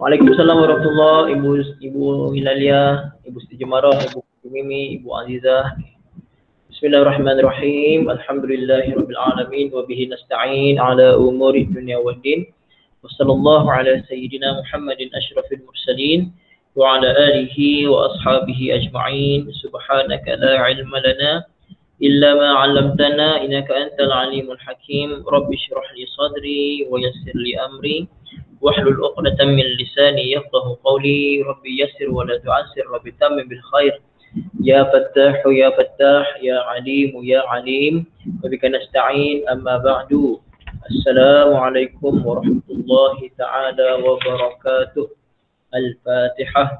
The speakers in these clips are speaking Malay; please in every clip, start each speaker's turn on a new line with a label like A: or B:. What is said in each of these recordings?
A: Waalaikumsalam warahmatullahi Ibu Hilalia, Ibu Siti Jemarah, Ibu Mimi, Ibu Azizah. Bismillahirrahmanirrahim. Alhamdulillahirabbil alamin wa bihi nasta'in ala umuri dunya waddin. Wassallallahu ala sayyidina Muhammadin asyrafil mursalin wa ala alihi wa ashabihi ajma'in. Subhanaka la ilma lana illa ma 'allamtana innaka antal alimul hakim. Rabbi shrah li sadri wa yassir li amri wahlul 'uqdatam min lisani yafqahu qawli. Rabbi yassir wa la tu'assir, Rabbi tammim bil khair. Ya Fattah, Ya Fattah, Ya Alim, Ya Alim. Wa bika nasta'in, amma ba'du. Assalamualaikum warahmatullahi ta'ala wabarakatuh. Al-Fatihah.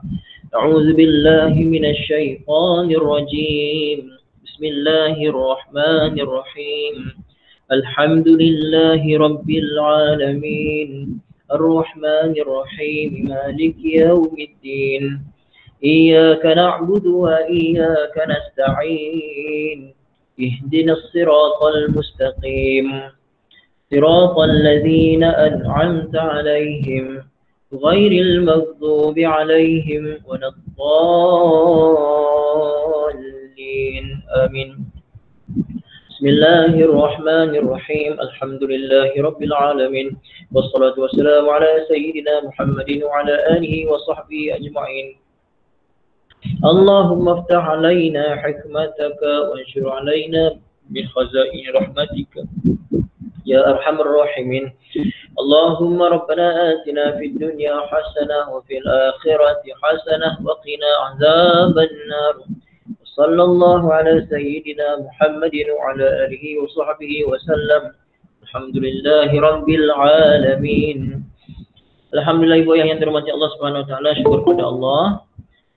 A: A'udzu billahi minasy syaithanir rajim. Bismillahirrahmanirrahim. Alhamdulillahi rabbil alamin. Ar-Rahmanir Rahim. Maliki yaumiddin. إياك نعبد وإياك نستعين اهدنا الصراط المستقيم صراط الذين أنعمت عليهم غير المغضوب عليهم ولا الضالين آمين بسم الله الرحمن الرحيم الحمد لله رب العالمين والصلاة والسلام على سيدنا محمد وعلى آله وصحبه أجمعين اللهم افتح علينا حكمتك وانشر علينا من خزائن رحمتك يا أرحم الراحمين اللهم ربنا آتنا في الدنيا حسنة وفي الآخرة حسنة وقنا عذاب النار صلى الله على سيدنا محمد وعلى آله وصحبه وسلم الحمد لله رب العالمين. Alhamdulillah ibu yang dirahmati Allah Subhanahu wa taala, syukur kepada Allah.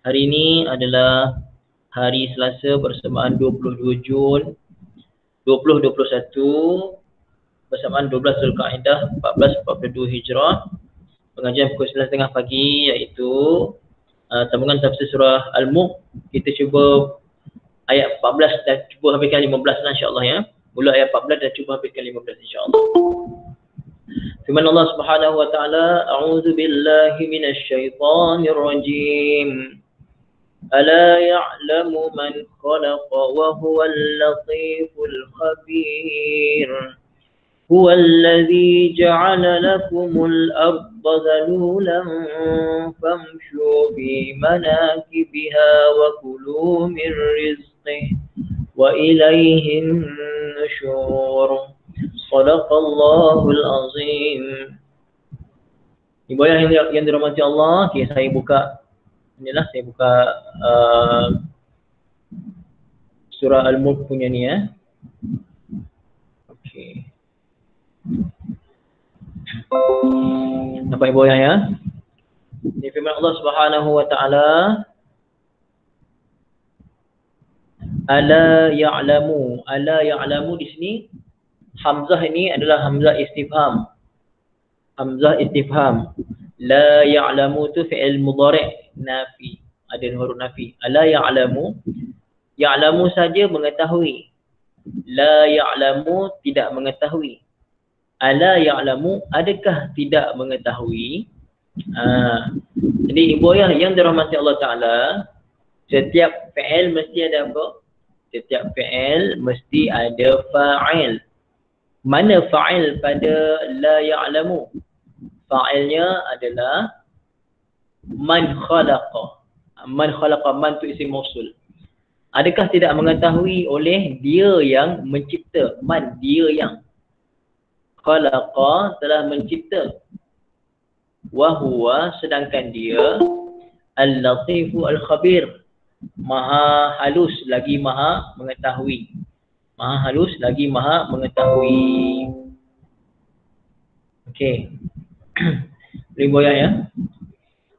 A: Hari ini adalah hari Selasa bersamaan 22 Jun 2021 bersamaan 12 Zulkaidah 1442 Hijrah. Pengajian pukul 9.30 pagi iaitu sambungan tafsir surah Al-Mulk. Kita cuba ayat 14 dan cuba habiskan 15 insya-Allah ya. Mula ayat 14 dan cuba habiskan 15 insya-Allah. Firman Allah Subhanahu wa taala, a'udzu billahi minasy syaithanir rajim. ألا يعلم من خلق وهو اللطيف الخبير هو الذي جعل لكم الأرض ذلولا فامشوا في مناكبها وكلوا من رزقه وإليه النشور صدق الله العظيم. Ibu yang dirahmati Allah, saya buka inilah, saya buka surah Al-Mulk punya ni ya. Okey. Nampak ibu ya? Ini firman Allah Subhanahu wa taala, Ala ya'lamu. Ala ya'lamu di sini hamzah ini adalah hamzah istifham. Hamzah istifham. La ya'lamu tu fi'il mudhari' nafi, ada huruf nafi. Ala ya'lamu, ya'lamu saja mengetahui, la ya'lamu tidak mengetahui. Ala ya'lamu adakah tidak mengetahui. Jadi ibu ayah yang dirahmati Allah Ta'ala, setiap fi'il mesti ada apa? Setiap fi'il mesti ada fa'il. Mana fa'il pada la ya'lamu? Fa'ilnya adalah man khalaqa. Man khalaqa, man tu isim mausul. Adakah tidak mengetahui oleh dia yang mencipta? Man, dia yang khalaqa, telah mencipta. Wa huwa, sedangkan dia al-latifu al-khabir, maha halus lagi maha mengetahui. Maha halus lagi maha mengetahui. Okey. Ibu ayah ya.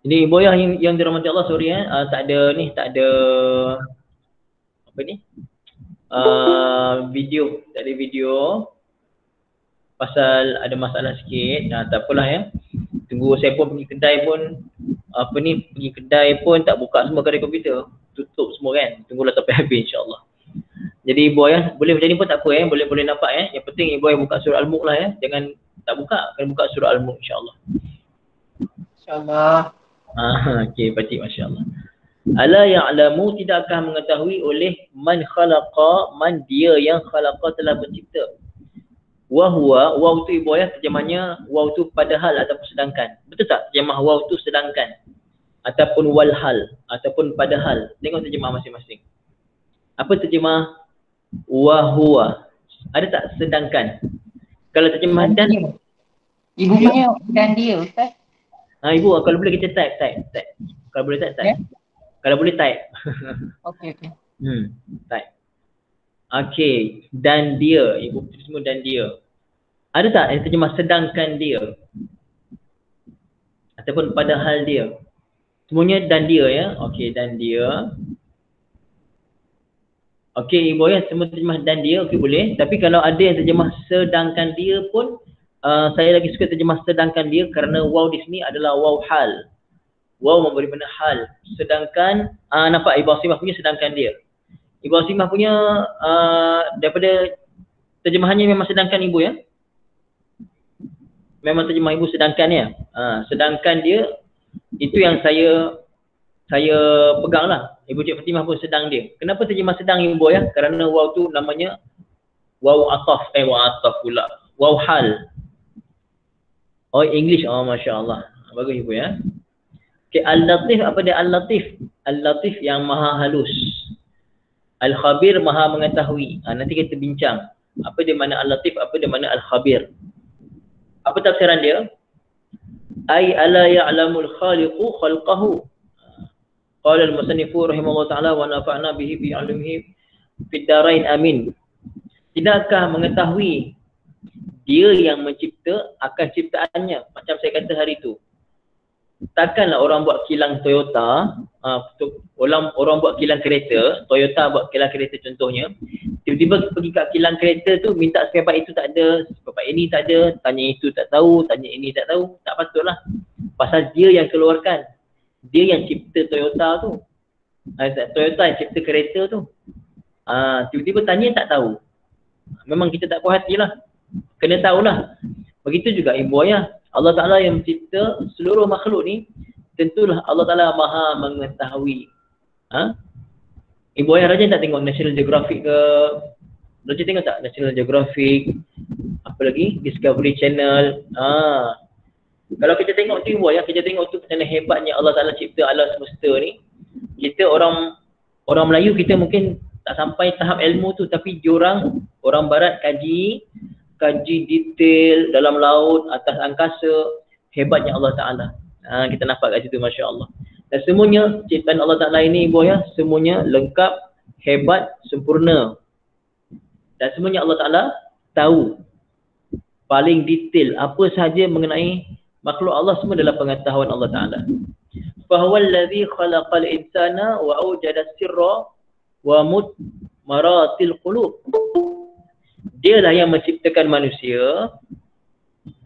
A: Jadi ibu ayah yang dirahmati Allah, sorry ya, tak ada apa ni? Video, tak ada video pasal ada masalah sikit. Tak apalah ya. Tunggu saya pun pergi kedai pun pergi kedai pun tak buka semua kedai komputer. Tutup semua kan. Tunggulah sampai habis insya-Allah. Jadi ibu ayah boleh macam ni pun tak apa ya. Boleh nampak ya. Yang penting ibu ayah buka surah Al-Mulk lah ya. Jangan tak buka, kena buka surah Al-Mulk insya-Allah.
B: InsyaAllah.
A: Okey, batik, masya-Allah. Ala ya'lamu, tidakkah mengetahui oleh man khalaqa, man dia yang khalaqa telah mencipta. Wa huwa, waw tu ibu ayah terjemahnya waw tu padahal ataupun sedangkan. Betul tak? Terjemah waw tu sedangkan ataupun walhal ataupun padahal. Tengok terjemah masing-masing. Apa terjemah wa huwa? Ada tak sedangkan? Kalau terjemah dan
B: Ibu punya dan dia Ustaz.
A: Ibu kalau boleh kita type. Kalau boleh type.
B: Ya?
A: Kalau boleh type.
B: Okey.
A: Type. Okey, dan dia, ibu semua dan dia. Ada tak yang terjemah sedangkan dia? Ataupun padahal dia? Semuanya dan dia ya. Okey, dan dia. Okey, ibu ya, semua terjemah dan dia, okey boleh. Tapi kalau ada yang terjemah sedangkan dia pun, saya lagi suka terjemah sedangkan dia kerana waw di sini adalah waw hal. Waw memberi makna hal. Sedangkan, nampak Ibu Asimah punya sedangkan dia. Ibu Asimah punya daripada terjemahannya memang sedangkan ibu ya. Memang terjemah ibu sedangkan ya. Sedangkan dia, itu yang saya pegang lah. Ibu Cik Fatimah pun sedang dia. Kenapa terjemah sedang ibu ya? Kerana waw tu namanya waw ataf. Waw ataf pula. Waw hal. Oh English. Oh Masya Allah. Bagus ibu ya. Okay, Al-Latif, apa dia Al-Latif? Al-Latif yang maha halus. Al-Khabir maha mengetahui. Nanti kita bincang. Apa dia mana Al-Latif, apa dia mana Al-Khabir. Apa tafsiran dia? Ay ala ya'lamul khaliqu khalqahu. Qala al-musannifu rahimahullah ta'ala wa nafa'na bihi bi'ilmihi fid darain amin. Tidakkah mengetahui dia yang mencipta akan ciptaannya? Macam saya kata hari tu. Takkanlah orang buat kilang Toyota, orang buat kilang kereta, Toyota buat kilang kereta contohnya, tiba-tiba pergi kat kilang kereta tu minta spare part itu tak ada, spare part ini tak ada, tanya itu tak tahu, tanya ini tak tahu, tak patutlah. Pasal dia yang keluarkan, dia yang cipta Toyota tu, Toyota yang cipta kereta tu, tiba-tiba tanya tak tahu. Memang kita tak puas hatilah, kena tahulah. Begitu juga ibu ayah. Allah Ta'ala yang mencipta seluruh makhluk ni, tentulah Allah Ta'ala maha mengetahui. Ibu ayah Raja tak tengok National Geographic ke? Raja tengok tak National Geographic? Apa lagi? Discovery Channel. Kalau kita tengok tu ibu ayah, kita tengok tu kerana hebatnya Allah Ta'ala cipta alam semesta ni. Kita orang Melayu kita mungkin tak sampai tahap ilmu tu, tapi diorang, orang barat kaji detail dalam laut, atas angkasa, hebatnya Allah Ta'ala. Kita nampak kat situ, Masya Allah. Dan semuanya ciptaan Allah Ta'ala ini ibu ya, semuanya lengkap, hebat, sempurna. Dan semuanya Allah Ta'ala tahu paling detail apa sahaja mengenai makhluk Allah, semua dalam pengetahuan Allah Ta'ala. Fahuwallazi khalaqal insana wa awjada sirra wa maratil qulub. Dialah yang menciptakan manusia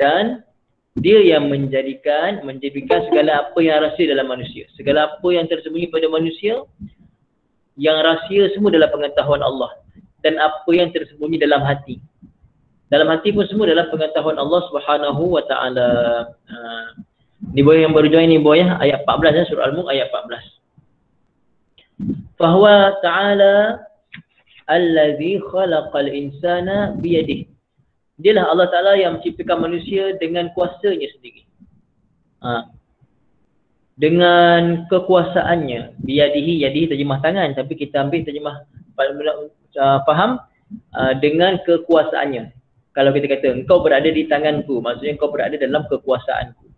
A: dan dia yang menjadikan segala apa yang rahsia dalam manusia. Segala apa yang tersembunyi pada manusia, yang rahsia semua dalam pengetahuan Allah. Dan apa yang tersembunyi dalam hati. Dalam hati pun semua dalam pengetahuan Allah Subhanahu wa ta'ala. Ni boy yang baru join ni boy ya, ayat 14 ya, surah Al-Mulk ayat 14. Fahuwa ta'ala allazi khalaqal insana biyadihi. Dialah Allah Ta'ala yang menciptakan manusia dengan kuasanya sendiri. Dengan kekuasaannya. Biyadihi, yadihi terjemah tangan, tapi kita ambil terjemah faham, dengan kekuasaannya. Kalau kita kata engkau berada di tanganku, maksudnya engkau berada dalam kekuasaanku.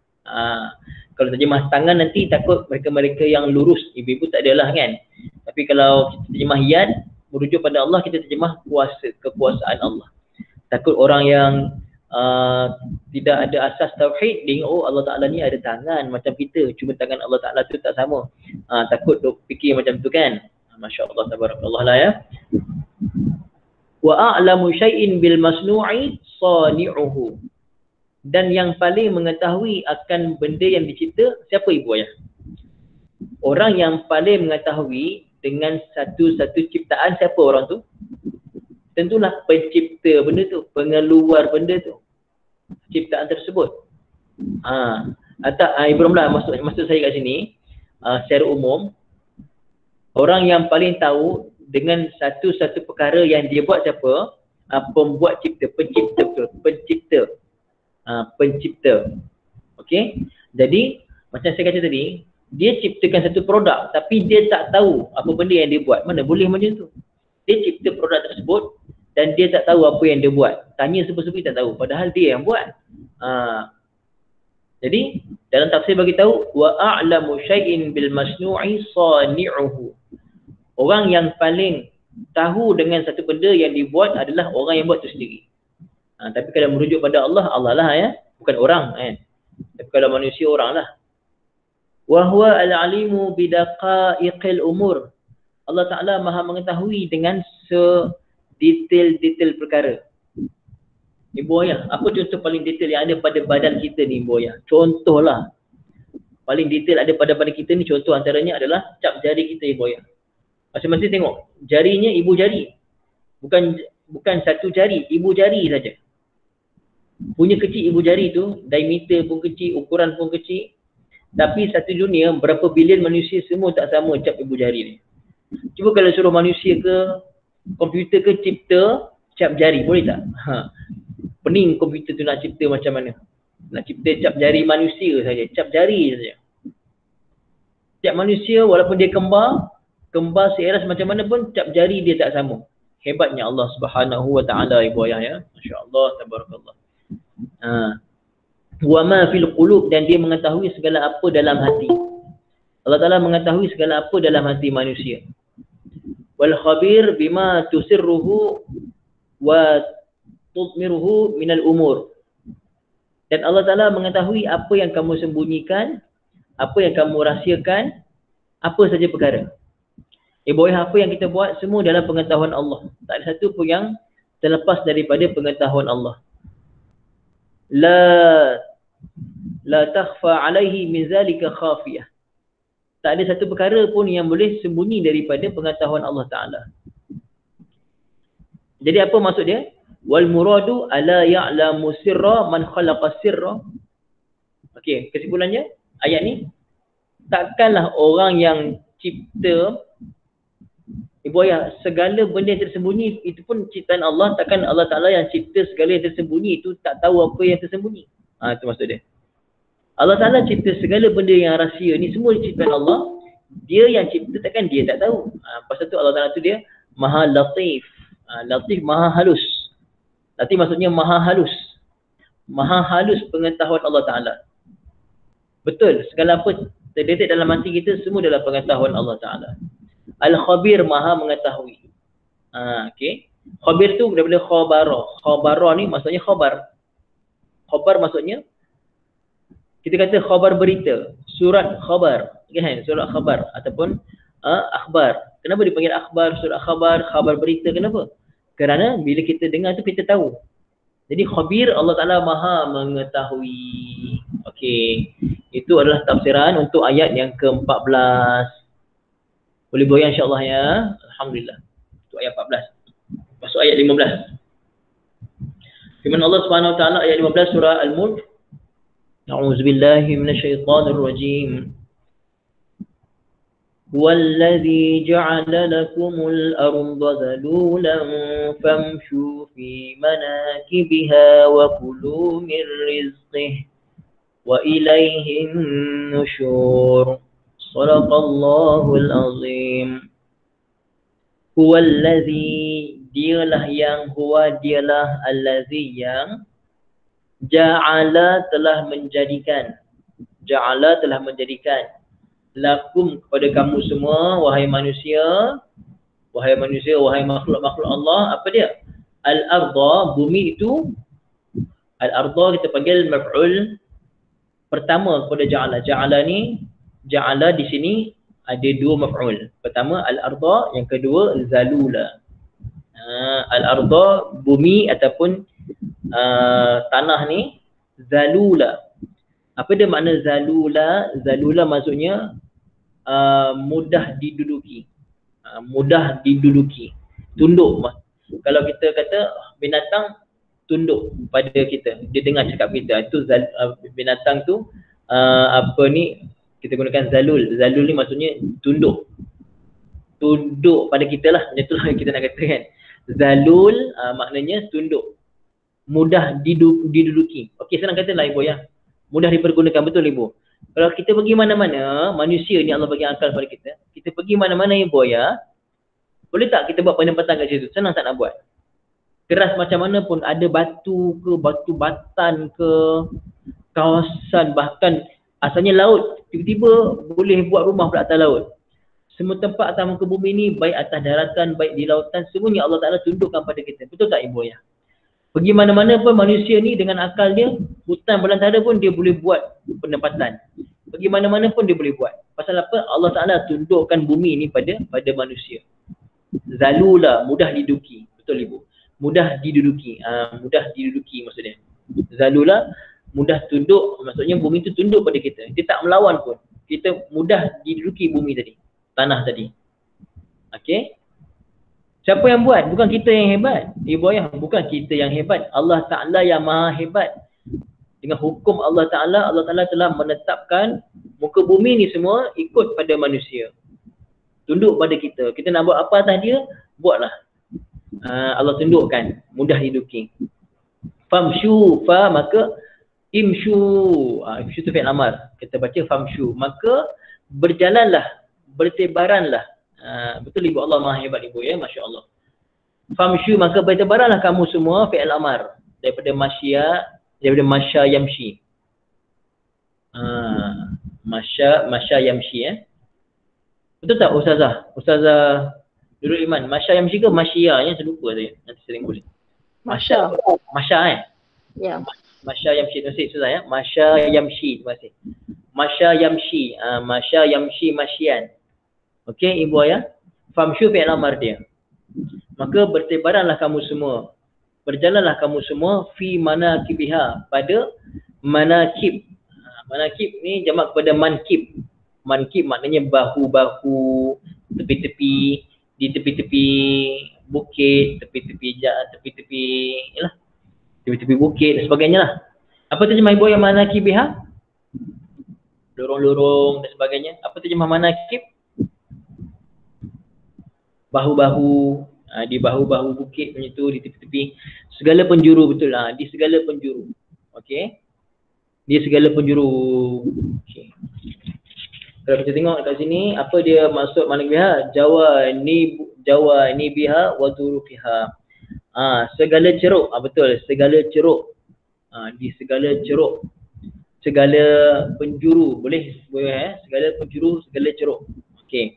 A: Kalau terjemah tangan nanti takut mereka-mereka yang lurus, ibu-ibu tak adalah kan. Tapi kalau kita terjemah yad, merujuk pada Allah, kita terjemah kuasa, kekuasaan Allah. Takut orang yang tidak ada asas tauhid, dia ingat oh Allah Ta'ala ni ada tangan macam kita, cuma tangan Allah Ta'ala tu tak sama. Takut duk fikir macam tu kan. Masya Allah, tabarakallah lah ya. Wa a'lamu syai'in bil masnu'i sani'uhu. Dan yang paling mengetahui akan benda yang dicipta, siapa ibu ayah? Orang yang paling mengetahui dengan satu-satu ciptaan, siapa orang tu? Tentulah pencipta benda tu, pengeluar benda tu, ciptaan tersebut. Ibu Ramlah, maksud saya kat sini, secara umum, orang yang paling tahu dengan satu-satu perkara yang dia buat siapa? Pembuat cipta, pencipta, betul. Pencipta. Okey. Jadi, macam saya kata tadi, dia ciptakan satu produk tapi dia tak tahu apa benda yang dia buat. Mana boleh macam tu? Dia cipta produk tersebut dan dia tak tahu apa yang dia buat. Tanya siapa-siapa tak tahu. Padahal dia yang buat. Jadi, dalam tafsir bagi tahu, wa a'lamu syai'in bil masnu'i sani'uhu. Orang yang paling tahu dengan satu benda yang dibuat adalah orang yang buat tu sendiri. Tapi kalau merujuk pada Allah, Allah lah ya. Bukan orang kan. Tapi kalau manusia, orang lah. Wa huwa al-alimu bidaqaiqil umur. Allah Ta'ala maha mengetahui dengan sedetail-detail perkara. Ibu Ayah, apa contoh paling detail yang ada pada badan kita ni Ibu Ayah? Contohlah. Paling detail ada pada badan kita ni, contoh antaranya adalah cap jari kita Ibu Ayah. Masing-masing tengok, jarinya ibu jari. Bukan satu jari, ibu jari saja. Punya kecil ibu jari tu, diameter pun kecil, ukuran pun kecil. Tapi satu dunia, berapa bilion manusia semua tak sama cap ibu jari ni. Cuba kalau suruh manusia ke, komputer ke cipta cap jari, boleh tak? Pening komputer tu nak cipta macam mana. Nak cipta cap jari manusia saja, cap jari saja. Cap manusia walaupun dia kembar seiras macam mana pun cap jari dia tak sama. Hebatnya Allah Subhanahu wa taala Ibu Ayah ya. Masya-Allah, tabarakallah. Wa ma fil qulub, dan dia mengetahui segala apa dalam hati. Allah Taala mengetahui segala apa dalam hati manusia. Wal khabir bima tusirruhu wa tudmiruhu minal umur. Dan Allah Taala mengetahui apa yang kamu sembunyikan, apa yang kamu rahsiakan, apa saja perkara. Ibu Ayah, apa yang kita buat semua dalam pengetahuan Allah. Tak ada satu pun yang terlepas daripada pengetahuan Allah. La takhfa alaihi min zalika khafiyah. Tak ada satu perkara pun yang boleh sembunyi daripada pengetahuan Allah Ta'ala. Jadi apa maksud dia? Wal muradu ala ya'lamu sirra man khalaqa sirra. Okey, kesimpulannya ayat ni, takkanlah orang yang cipta, Ibu Ayah, segala benda yang tersembunyi itu pun ciptaan Allah. Takkan Allah Ta'ala yang cipta segala yang tersembunyi itu tak tahu apa yang tersembunyi. Itu maksud dia. Allah Ta'ala cipta segala benda yang rahsia ni semua ciptaan Allah. Dia yang cipta, takkan dia tak tahu. Pasal tu Allah Ta'ala tu dia maha latif. Latif maha halus. Latif maksudnya maha halus. Maha halus pengetahuan Allah Ta'ala. Betul, segala apa terdetik dalam hati kita semua dalam pengetahuan Allah Ta'ala. Al-Khabir maha mengetahui. Okey. Khabir tu daripada khabara. Khabara ni maksudnya khabar. Khabar maksudnya, kita kata khabar berita. Surat khabar. Kan? Surat khabar ataupun akhbar. Kenapa dipanggil akhbar, surat khabar, khabar berita? Kenapa? Kerana bila kita dengar tu kita tahu. Jadi khabir, Allah Ta'ala maha mengetahui. Okey. Itu adalah tafsiran untuk ayat yang ke-14. Boleh goyang insya-Allah ya. Alhamdulillah. Itu ayat 14. Masuk ayat 15. Firman Allah Subhanahu wa taala ayat 15 surah Al-Mulk. A'udzubillahi minasyaitonir rajim. Huwallazi ja'ala lakumul arda zalulan famshu fi manakibiha wa kulu min rizqihi wa ilayhin nusyur. Sadaqallahul azim. Huwallazi, dialah yang, dialah allazi yang, ja'ala telah menjadikan, lakum kepada kamu semua, wahai manusia, wahai makhluk-makhluk Allah. Apa dia? Al-arda, bumi itu. Al-arda kita panggil maf'ul pertama kepada ja'ala. Ja'ala di sini ada dua maf'ul. Pertama al-arda, yang kedua zalula. Al-arda bumi ataupun tanah ni zalula. Apa dia makna zalula? Zalula maksudnya mudah diduduki. Tunduk. Kalau kita kata binatang tunduk pada kita, dia dengar cakap kita, itu binatang tu apa ni, kita gunakan zalul. Zalul ni maksudnya tunduk. Tunduk pada kita lah, macam tu lah kita nak kata kan. Zalul maknanya tunduk. Mudah diduduki. Okey, senang kata lah ibu ya. Mudah dipergunakan, betul ibu. Kalau kita pergi mana-mana, manusia ni Allah bagi akal pada kita. Kita pergi mana-mana ibu ya. Boleh tak kita buat penempatan kat situ? Senang tak nak buat? Keras macam mana pun, ada batu ke, batu batan ke, kawasan bahkan asalnya laut, tiba-tiba boleh buat rumah pula atas laut. Semua tempat atas muka bumi ni, baik atas daratan, baik di lautan, semuanya Allah Ta'ala tundukkan pada kita. Betul tak ibu ya? Pergi mana-mana pun manusia ni dengan akal dia, hutan belantara pun dia boleh buat penempatan. Pergi mana-mana pun dia boleh buat. Pasal apa? Allah Ta'ala tundukkan bumi ni pada manusia. Zalula, mudah diduduki. Betul ibu? Mudah diduduki. Mudah diduduki maksudnya. Zalula, mudah tunduk, maksudnya bumi tu tunduk pada kita. Dia tak melawan pun. Kita mudah diduduki bumi tadi. Tanah tadi. Okey? Siapa yang buat? Bukan kita yang hebat. Ibu ayah, bukan kita yang hebat. Allah Ta'ala yang maha hebat. Dengan hukum Allah Ta'ala telah menetapkan muka bumi ni semua ikut pada manusia. Tunduk pada kita. Kita nak buat apa atas dia, buatlah. Allah tundukkan. Mudah diduduki. Famshu, maka imshu. Imshu tu fi'il amar. Kita baca famshu. Maka berjalanlah. Bertebaranlah. Betul ibu, Allah maha hebat ibu ya, Masya Allah. Famshu, maka bertebaranlah kamu semua, fi'il amar. Daripada masya yamshi. Masya yamshi ya. Betul tak Ustazah? Ustazah Nurul Iman, masya yamshi ke masya ya? Saya lupa saya. Nanti sering boleh. Masya kan?
B: Ya.
A: Masya yamshi, terima kasih Ustazah ya. Masya yamshi, terima kasih. Masya yamshi, masya yamshi masyian. Okey ibu ayah. Famshu fi'il amar dia. Maka bertebaranlah kamu semua. Berjalanlah kamu semua fi manakibiha, pada manakib. Manakib ni jamak kepada mankib. Mankib maknanya bahu-bahu, tepi-tepi, di tepi-tepi bukit, tepi-tepi yalah, tepi-tepi bukit dan sebagainya lah. Apa terjemah ibu yang manakibiha? Lorong-lorong dan sebagainya. Apa terjemah manakib? Bahu-bahu, di bahu-bahu bukit macam tu, di tepi-tepi, segala penjuru, betul lah, di segala penjuru. Okey, di segala penjuru. Okey, kalau kita tengok kat sini, apa dia maksud manakibha? Jawa ni biha wa turufiha. Segala ceruk, betul, segala ceruk. Di segala ceruk, segala penjuru, boleh segala penjuru, segala ceruk. Okey.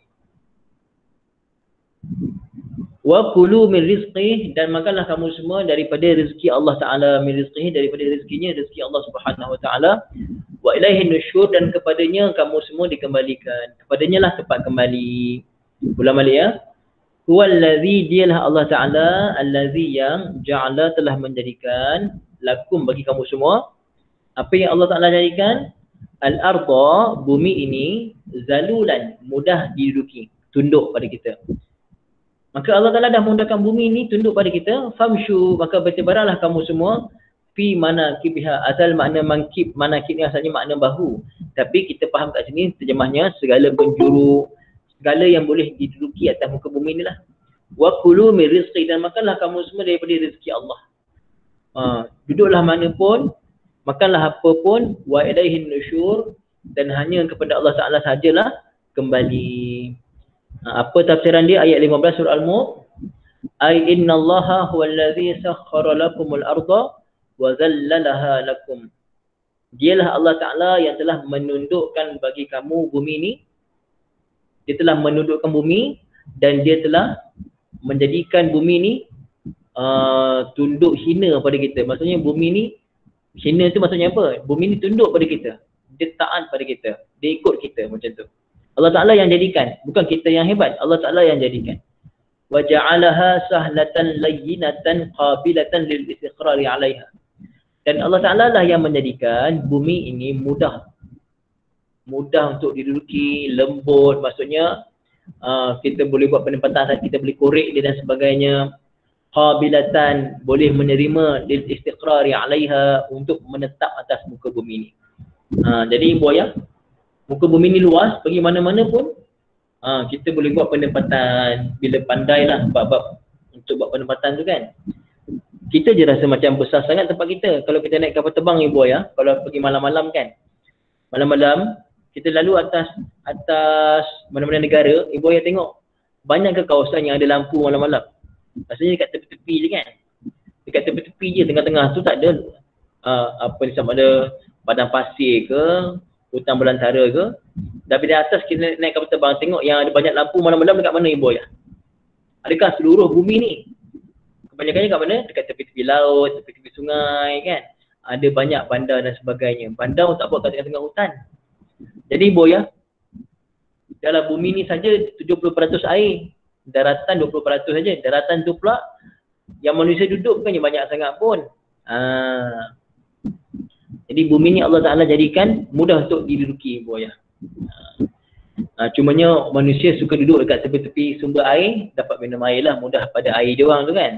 A: Wa kulu min rizqih, dan makanlah kamu semua daripada rezeki Allah Ta'ala, min rizqih, daripada rezekinya, rezeki Allah Subhanahu Wa Ta'ala. Wa ilaihin nusyur, dan kepadanya kamu semua dikembalikan. Kepadanya lah tempat kembali. Ulang balik ya. Huwallazi, dialah Allah Ta'ala, allazi yang ja'ala, telah menjadikan, lakum, bagi kamu semua. Apa yang Allah Ta'ala jadikan? Al-arda, bumi ini, zalulan, mudah diduduki, tunduk pada kita. Maka Allah Ta'ala dah mudahkan bumi ni tunduk pada kita. Famshu, maka bertebaranlah kamu semua fi manakibiha. Asal makna mankib, manakib ni asalnya makna bahu. Tapi kita faham kat sini terjemahnya segala penjuru, segala yang boleh diduduki atas muka bumi ni lah. Wa kulu min rizqi, dan makanlah kamu semua daripada rezeki Allah. Duduklah mana pun, makanlah apa pun, wa ilaihin nusyur, dan hanya kepada Allah Ta'ala sahajalah kembali. Apa tafsiran dia? Ayat 15 surah Al-Mulk. Ay innallaha huwallazi sakhkhara lakumul arda wa zallalaha lakum. Dialah Allah Ta'ala yang telah menundukkan bagi kamu bumi ni. Dia telah menundukkan bumi dan dia telah menjadikan bumi ni tunduk hina pada kita. Maksudnya bumi ni hina tu maksudnya apa? Bumi ni tunduk pada kita. Dia taat pada kita. Dia ikut kita macam tu. Allah Ta'ala yang jadikan, bukan kita yang hebat. Allah Ta'ala yang jadikan. Wa ja'alaha sahlatan layyinatan qabilatan lil istiqrari 'alaiha. Dan Allah Ta'ala lah yang menjadikan bumi ini mudah. Mudah untuk diduduki, lembut, maksudnya kita boleh buat penempatan, kita boleh korek dia dan sebagainya. Qabilatan, boleh menerima lil istiqrari 'alaiha, untuk menetap atas muka bumi ini. Jadi ibu ayah, muka bumi ni luas, pergi mana-mana pun kita boleh buat penempatan bila pandai lah bab-bab untuk buat penempatan tu kan. Kita je rasa macam besar sangat tempat kita. Kalau kita naik kapal terbang ibu ayah, kalau pergi malam-malam kan, malam-malam kita lalu atas mana-mana negara, ibu ayah tengok banyak ke kawasan yang ada lampu malam-malam. Rasanya dekat tepi-tepi je kan. Dekat tepi-tepi je, tengah-tengah tu tak ada apa ni, sama ada padang pasir ke, hutan belantara ke. Tapi di atas kita naik kapal terbang, tengok yang ada banyak lampu malam-malam dekat mana ibu ayah? Adakah seluruh bumi ni? Kebanyakannya kat mana? Dekat tepi-tepi laut, tepi-tepi sungai kan. Ada banyak bandar dan sebagainya. Bandar tak buat kat tengah-tengah hutan. Jadi ibu ayah, dalam bumi ni saja 70% air. Daratan 20% saja. Daratan tu pula yang manusia duduk bukannya banyak sangat pun. Jadi bumi ni Allah Ta'ala jadikan mudah untuk diduduki ibu ayah. Cumanya manusia suka duduk dekat tepi-tepi sumber air, dapat minum air lah, mudah pada air dia orang tu kan.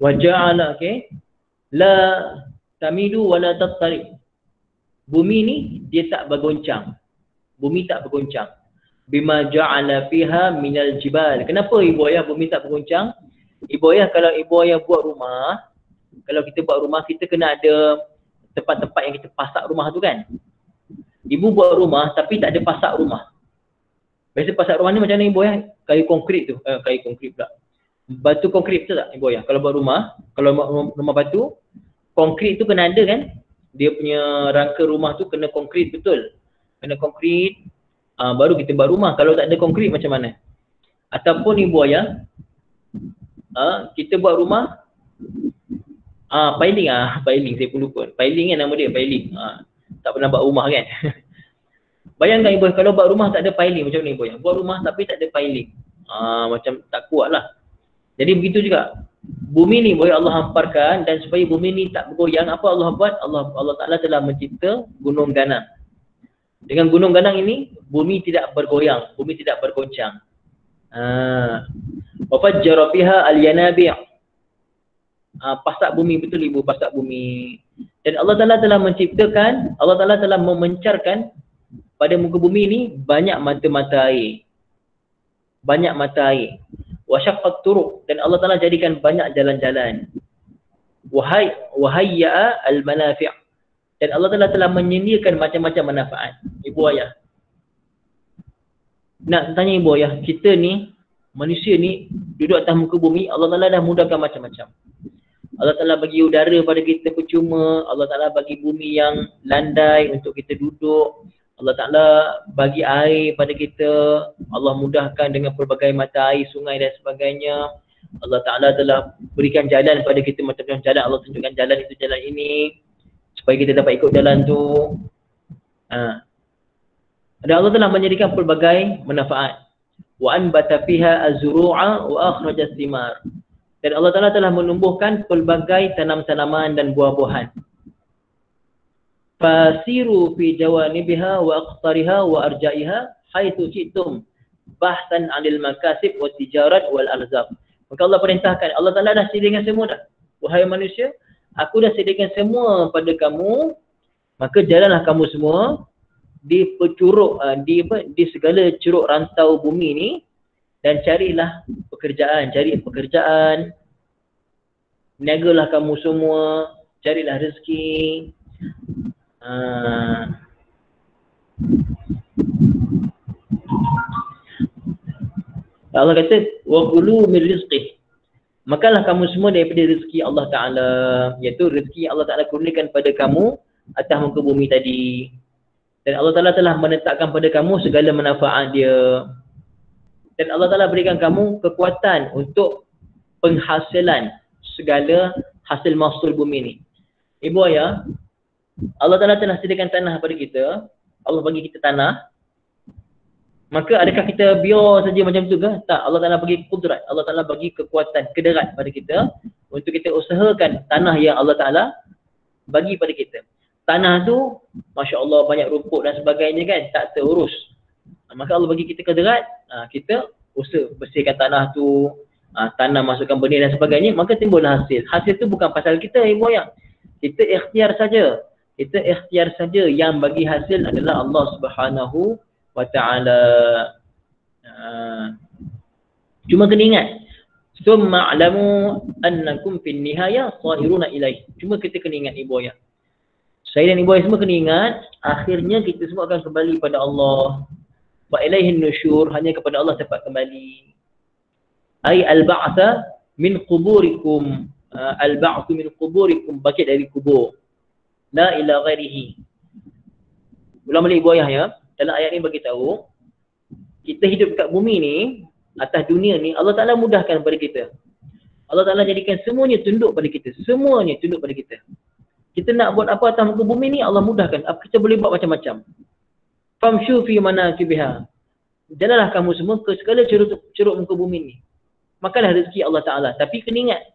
A: Waja'ala, okay. La tamidu wa la tattari. Bumi ni dia tak bergoncang. Bumi tak bergoncang. Bima ja'ala fiha minal jibal. Kenapa ibu ayah bumi tak bergoncang? Ibu ayah, kalau ibu ayah buat rumah, kalau kita buat rumah, kita kena ada tempat-tempat yang kita pasak rumah tu kan. Ibu buat rumah tapi tak ada pasak rumah. Biasa pasak rumah ni macam mana ibu ayah? Kayu konkrit tu. Kayu konkrit pula. Batu konkrit betul tak ibu ayah? Kalau buat rumah, kalau rumah batu, konkrit tu kena ada kan? Dia punya rangka rumah tu kena konkrit betul. Kena konkrit, baru kita buat rumah. Kalau tak ada konkrit macam mana? Ataupun ibu ayah, kita buat rumah, piling piling saya pun lupa. Piling kan nama dia, piling. Tak pernah buat rumah kan. Bayangkan ibu ayah, kalau buat rumah tak ada piling macam ni ibu ayah. Buat rumah tapi tak ada piling. Macam tak kuat lah. Jadi begitu juga. Bumi ni boleh Allah hamparkan, dan supaya bumi ni tak bergoyang, apa Allah buat? Allah Ta'ala telah mencipta gunung ganang. Dengan gunung ganang ini, bumi tidak bergoyang, bumi tidak bergoncang. Wa fajjara fiha al-yanabi'. Pasak bumi, betul ibu, pasak bumi. Dan Allah Ta'ala telah menciptakan, Allah Ta'ala telah memencarkan pada muka bumi ini banyak mata-mata air. Banyak mata air. Wa syaqqat turuq, dan Allah Ta'ala jadikan banyak jalan-jalan. Wahayya'a al-manafi', dan Allah Ta'ala telah menyediakan macam-macam manfaat. Ibu ayah, nak tanya ibu ayah, kita ni, manusia ni duduk atas muka bumi, Allah Ta'ala dah mudahkan macam-macam. Allah Ta'ala bagi udara pada kita percuma, Allah Ta'ala bagi bumi yang landai untuk kita duduk, Allah Ta'ala bagi air pada kita, Allah mudahkan dengan pelbagai mata air, sungai dan sebagainya. Allah Ta'ala telah berikan jalan pada kita, macam-macam jalan, Allah tunjukkan jalan itu, jalan ini, supaya kita dapat ikut jalan tu. Dan Allah telah menjadikan pelbagai manfaat. Wa anbata fiha az-zuru'a wa akhraja as-thimar. Dan Allah Ta'ala telah menumbuhkan pelbagai tanam-tanaman dan buah-buahan. Fasiru fi jawanibiha wa aqtariha wa arja'iha haitsu syi'tum bahsan 'anil makasib wa tijarat wal arzaq. Maka Allah perintahkan, Allah Ta'ala dah sediakan semua dah. Wahai manusia, aku dah sediakan semua pada kamu, maka jalanlah kamu semua di pecuruk, di segala curug rantau bumi ni, dan carilah pekerjaan, cari pekerjaan. Niagalah kamu semua, carilah rezeki. Allah kata, wa qulu min rizqih. Makanlah kamu semua daripada rezeki Allah Ta'ala, iaitu rezeki Allah Ta'ala kurniakan pada kamu atas muka bumi tadi. Dan Allah Ta'ala telah menetapkan pada kamu segala manfaat dia. Dan Allah Ta'ala berikan kamu kekuatan untuk penghasilan segala hasil mahsul bumi ni. Ibu ayah, Allah Ta'ala telah sediakan tanah pada kita, Allah bagi kita tanah. Maka adakah kita biar saja macam tu ke? Tak, Allah Ta'ala bagi kudrat, Allah Ta'ala bagi kekuatan, kederat pada kita untuk kita usahakan tanah yang Allah Ta'ala bagi pada kita. Tanah tu, Masya Allah, banyak rumput dan sebagainya kan, tak terurus. Maka Allah bagi kita kederat, kita usaha bersihkan tanah tu, tanam, masukkan benih dan sebagainya, maka timbullah hasil. Hasil tu bukan pasal kita, ibu ayah. Kita ikhtiar saja. Kita ikhtiar saja, yang bagi hasil adalah Allah Subhanahu wa taala. Cuma kena ingat, summa a'lamu annakum fin nihayah sahiruna ilaih. Cuma kita kena ingat ibu ayah. Saya dan ibu ayah semua kena ingat, akhirnya kita semua akan kembali pada Allah. Wa ilaihin nusyur, hanya kepada Allah dapat kembali. Ai al-ba'tha min quburikum, al-ba'thu min quburikum, bangkit dari kubur. La ila ghairihi. Ulang balik ibu ayah ya. Dalam ayat ni bagi tahu, kita hidup dekat bumi ni, atas dunia ni, Allah Ta'ala mudahkan pada kita. Allah Ta'ala jadikan semuanya tunduk pada kita. Semuanya tunduk pada kita. Kita nak buat apa atas muka bumi ni, Allah mudahkan. Kita boleh buat macam-macam. Famshu fi manakibiha. Jalanlah kamu semua ke segala ceruk muka bumi ni. Makanlah rezeki Allah Ta'ala. Tapi kena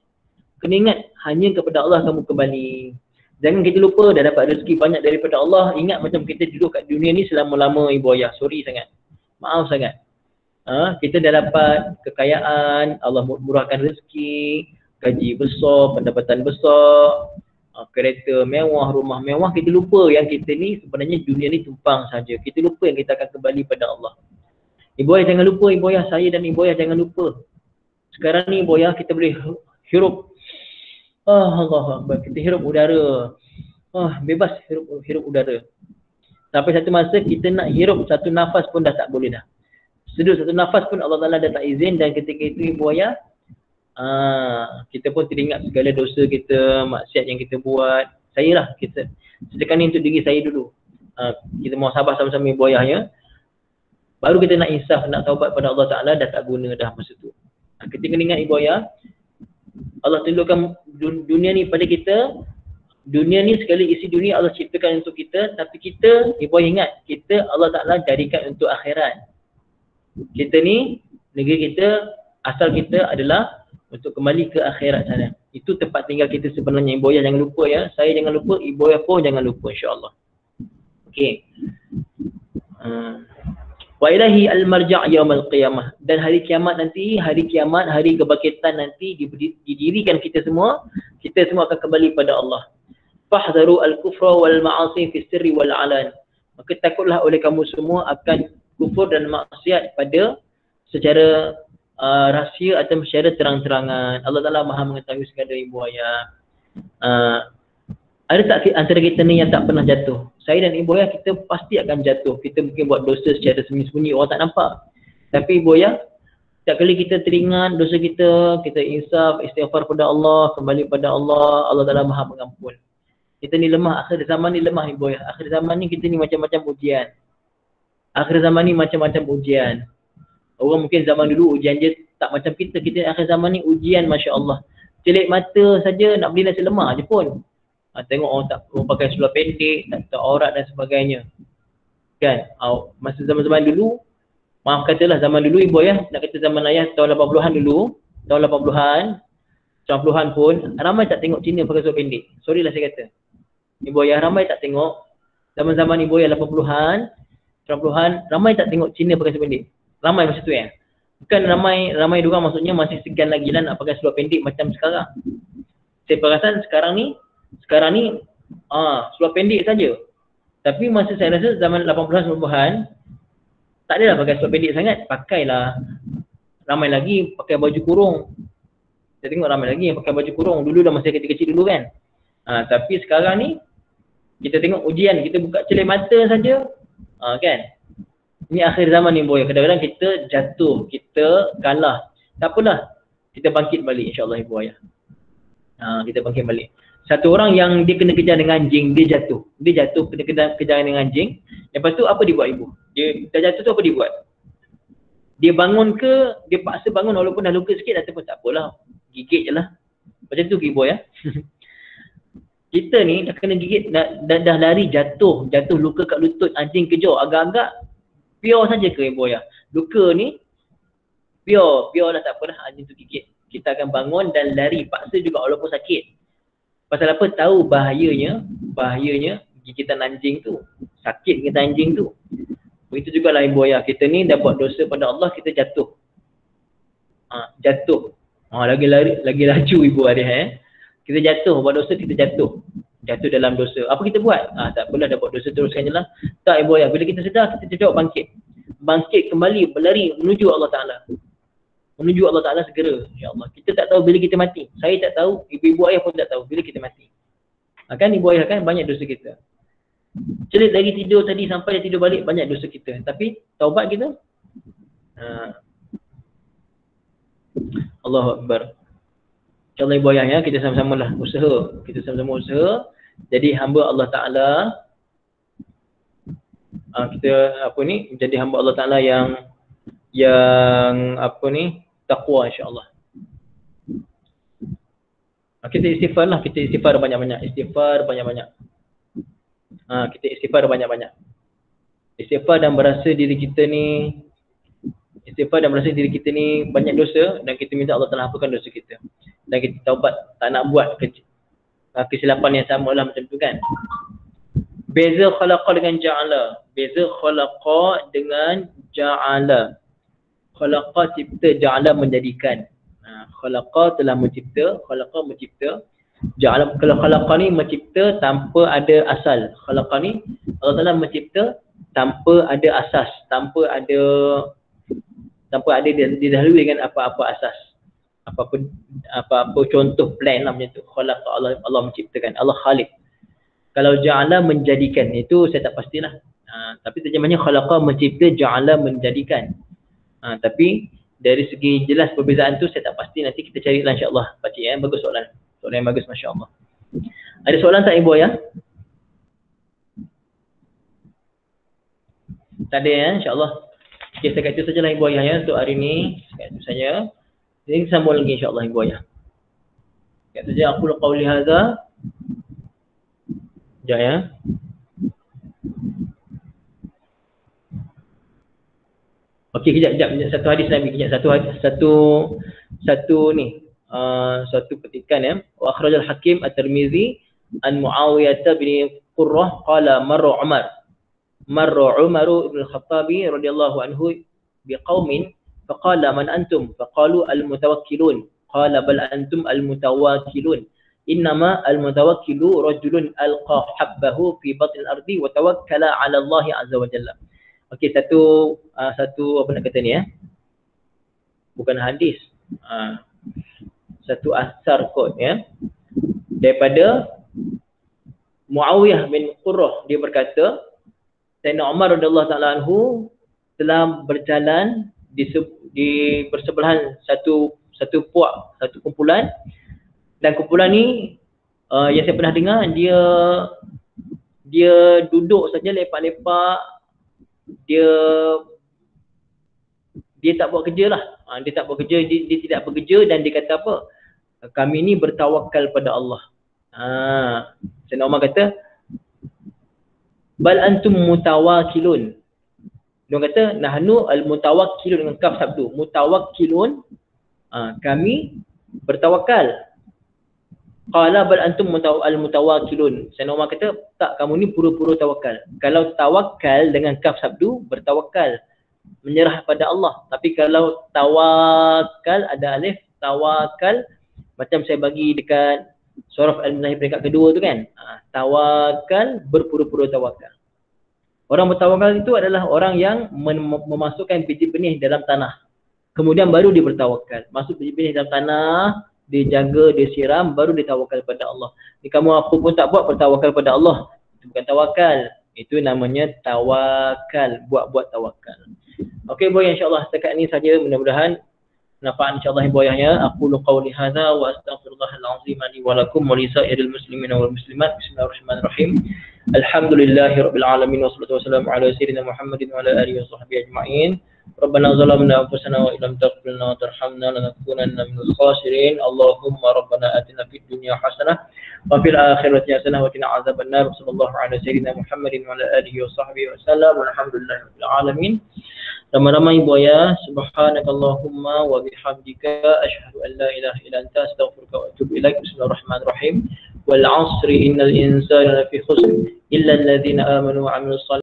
A: ingat, hanya kepada Allah kamu kembali. Jangan kita lupa dah dapat rezeki banyak daripada Allah. Ingat macam kita duduk kat dunia ni selama-lama ibu ayah. Sorry sangat. Maaf sangat. Kita dah dapat kekayaan, Allah murahkan rezeki, gaji besar, pendapatan besar, kereta mewah, rumah mewah. Kita lupa yang kita ni sebenarnya dunia ni tumpang saja. Kita lupa yang kita akan kembali pada Allah. Ibu ayah jangan lupa, ibu ayah, saya dan ibu ayah jangan lupa. Sekarang ni ibu ayah kita boleh hirup, Allah, kita hirup udara, bebas hirup udara. Sampai satu masa kita nak hirup satu nafas pun dah tak boleh dah. Sedut satu nafas pun Allah Ta'ala dah tak izin, dan ketika itu ibu ayah, kita pun teringat segala dosa kita, maksiat yang kita buat. Saya lah, kita sedekah ni untuk diri saya dulu. Kita mau sabar sama-sama ibu ayah ya. Baru kita nak insaf, nak taubat pada Allah Ta'ala, dah tak guna dah masa tu. Kita kena ingat ibu ayah, Allah tunjukkan dunia ni pada kita. Dunia ni, segala isi dunia Allah ciptakan untuk kita, tapi kita, ibu ayah ingat, kita Allah Ta'ala jadikan untuk akhirat. Kita ni, negeri kita, asal kita adalah untuk kembali ke akhirat sana. Itu tempat tinggal kita sebenarnya. Ibu ayah jangan lupa ya. Saya jangan lupa, ibu ayah pun jangan lupa, insya-Allah. Okey. Wa ilahi al-marja' yaumil qiyamah. Dan hari kiamat nanti, hari kebangkitan nanti didirikan kita semua akan kembali pada Allah. Fahdharu al-kufra wal ma'asi fi sirri wal 'alan. Maka takutlah oleh kamu semua akan kufur dan maksiat pada secara rahsia atau secara terang-terangan. Allah Ta'ala Maha mengetahui segala ibu ayah. Ada tak antara kita ni yang tak pernah jatuh? Saya dan ibu ayah kita pasti akan jatuh. Kita mungkin buat dosa secara sembunyi-sembunyi, orang tak nampak. Tapi ibu ayah, setiap kali kita teringat dosa kita insaf, istighfar pada Allah, kembali pada Allah, Allah Ta'ala Maha Pengampun. Kita ni lemah, akhir zaman ni lemah ibu ayah. Akhir zaman ni kita ni macam-macam ujian. Akhir zaman ni macam-macam ujian. Orang mungkin zaman dulu ujian dia tak macam kita. Kita akhir zaman ni ujian, Masya Allah. Celik mata saja nak beli nasi lemak je pun. Tengok orang pakai seluar pendek, tak aurat dan sebagainya. Kan? Masa zaman-zaman dulu, maaf katalah zaman dulu ibu ayah, nak kata zaman ayah tahun 80-an dulu, tahun 80-an pun, ramai tak tengok Cina pakai seluar pendek. Sorry lah saya kata. Ibu ayah ramai tak tengok. Zaman-zaman ibu ayah 80-an, 90-an, ramai tak tengok Cina pakai seluar pendek. Ramai masa tu ya. Bukan ramai diorang, maksudnya masih segan lagi lah nak pakai seluar pendek macam sekarang. Saya perasan sekarang ni seluar pendek saja. Tapi masa saya rasa zaman 80-an 90-an tak adalah pakai seluar pendek sangat. Pakailah. Ramai lagi pakai baju kurung. Saya tengok ramai lagi yang pakai baju kurung. Dulu dah masih kecil-kecil dulu kan. Tapi sekarang ni kita tengok ujian, kita buka celik mata saja. Kan? Ini akhir zaman ni boy. Kadang-kadang kita jatuh, kita kalah. Tak apalah. Kita bangkit balik insya-Allah ibu ayah. Kita bangkit balik. Satu orang yang dia kena kejar dengan anjing, dia jatuh. Dia jatuh kena kejar dengan anjing. Lepas tu apa dia buat ibu? Dia dah jatuh tu apa dia buat? Dia bangun ke, dia paksa bangun walaupun dah luka sikit ataupun tak apalah. Gigit je lah. Macam tu ke ibu ya. Kita ni dah kena gigit, dah lari jatuh luka kat lutut, anjing kejar. Agak-agak pure saja ke ibu ya. Luka ni pure lah, tak apalah, anjing tu gigit. Kita akan bangun dan lari, paksa juga walaupun sakit. Pasal apa? Tahu bahayanya gigitan anjing tu. Sakit gigitan anjing tu. Begitu jugalah ibu ayah, kita ni dah buat dosa pada Allah, kita jatuh. Lagi laju ibu ayah. Kita jatuh, buat dosa kita jatuh. jatuh dalam dosa. Apa kita buat? Tak apalah, dah buat dosa, teruskan je lah. Tak, ibu ayah, bila kita sedar, kita cepat bangkit. Bangkit kembali, berlari menuju Allah Ta'ala. Menuju Allah Ta'ala segera, insyaAllah. Kita tak tahu bila kita mati. Saya tak tahu, ibu-ibu ayah pun tak tahu bila kita mati. Kan ibu ayah kan banyak dosa kita. Celit dari tidur tadi sampai dia tidur balik, banyak dosa kita. Tapi taubat kita, Allahu Akbar. InsyaAllah ibu ayah ya, kita sama-sama lah usaha. Kita sama-sama usaha. Jadi hamba Allah Ta'ala, kita jadi hamba Allah Ta'ala yang takwa, insyaAllah. Kita istighfar lah, kita istighfar banyak-banyak. Istighfar banyak-banyak. Kita istighfar banyak-banyak. Istighfar dan berasa diri kita ni banyak dosa, dan kita minta Allah Ta'ala hampurkan dosa kita. Dan kita taubat, tak nak buat kesilapan yang sama lah macam tu kan. Beza khalaqa dengan ja'ala. Beza khalaqa dengan ja'ala. Khalaqa cipta, ja'ala menjadikan. Khalaqa telah mencipta, khalaqa mencipta. Ja'ala, kalau khalaqa ni mencipta tanpa ada asal. Khalaqa ni Allah Ta'ala mencipta tanpa ada asas, tanpa ada didahului dengan apa-apa asas. Apa-apa contoh plan lah macam tu. Khalaqa, Allah menciptakan, Allah khaliq. Kalau ja'ala menjadikan, itu saya tak pastilah. Tapi terjemahnya khalaqa mencipta, ja'ala menjadikan. Tapi dari segi jelas perbezaan tu saya tak pasti, nanti kita carilah insya-Allah. Pakcik bagus soalan. Soalan yang bagus, masya-Allah. Ada soalan tak ibu ayah? Tak ada ya, insya-Allah. Okey, setakat itu sajalah ibu ayah ya untuk hari ni. Setakat itu saja. Jadi sambung lagi insya-Allah ibu ayah. Setakat saja aku qauli hadza. Sekejap ya. Okey, kejap. Satu hadis Nabi, kejap. Satu petikan ya. Wa akhrajal Hakim At-Tirmizi an Muawiyah bin Qurrah qala marra Umar ibn al-Khattabi radhiyallahu anhu biqaumin faqala man antum faqalu al-mutawakkilun qala bal antum al-mutawakkilun innama al-mutawakkilu rajulun alqa habbahu fi batnil ardi wa tawakkala 'ala Allah azza wa jalla. Okey, satu apa nak kata ni ya? Bukan hadis. Satu asar kot ya. Daripada Muawiyah bin Qurrah, dia berkata, Sayyidina Umar radhiyallahu ta'ala anhu telah berjalan di bersebelahan satu puak, satu kumpulan, dan kumpulan ni yang saya pernah dengar, dia duduk saja lepak-lepak, dia tak buat kerja lah. Dia tak buat kerja, dia tidak bekerja, dan dia kata apa? Kami ni bertawakal pada Allah. Sayyidina Umar kata, bal antum mutawakkilun. Dia kata nahnu al-mutawakkilun dengan kaf sabdu. Mutawakkilun, kami bertawakal. Qala bal antum al-mutawakkilun. Sayyidina Umar kata, tak, kamu ni pura-pura tawakal. Kalau tawakal dengan kaf sabdu, bertawakal, menyerah pada Allah. Tapi kalau tawakal ada alif, tawakal, macam saya bagi dekat surah Al-Munahib peringkat kedua tu kan. Tawakal, berpura-pura tawakal. Orang bertawakal itu adalah orang yang memasukkan biji benih dalam tanah. Kemudian baru dia bertawakal. Masuk biji benih dalam tanah, dia jaga, dia siram, baru dia tawakal pada Allah. Ni kamu apa pun tak buat, bertawakal pada Allah. Itu bukan tawakal. Itu namanya tawakal, buat-buat tawakal. Okey boy, insya-Allah setakat ini saja, mudah-mudahan manfaat insya-Allah ibu ayahnya. Aqulu qawli hadza wa astaghfirullahal azim li wa lakum wa li sa'iril muslimin wal muslimat. Bismillahirrahmanirrahim. Alhamdulillahirabbil alamin wassalatu wassalamu ala sayyidina Muhammadin wa ala alihi washabbihi ajma'in. Rabbana zalamna anfusana wa illam taghfir lana wa tarhamna lanakunanna minal khasirin. Allahumma rabbana atina fid dunya hasanah wa fil akhirati hasanah wa qina adzabannar. Sallallahu ala sayyidina Muhammadin wa ala alihi washabbihi wasallam. Walhamdulillahirabbil alamin. Ramai-ramai ibu ayah, subhanakallahumma wa bihamdika asyhadu an la ilaha illa anta astaghfiruka wa atubu ilaik. Bismillahirrahmanirrahim. Wal 'asri innal insana lafi khusr illa alladhina amanu wa 'amilus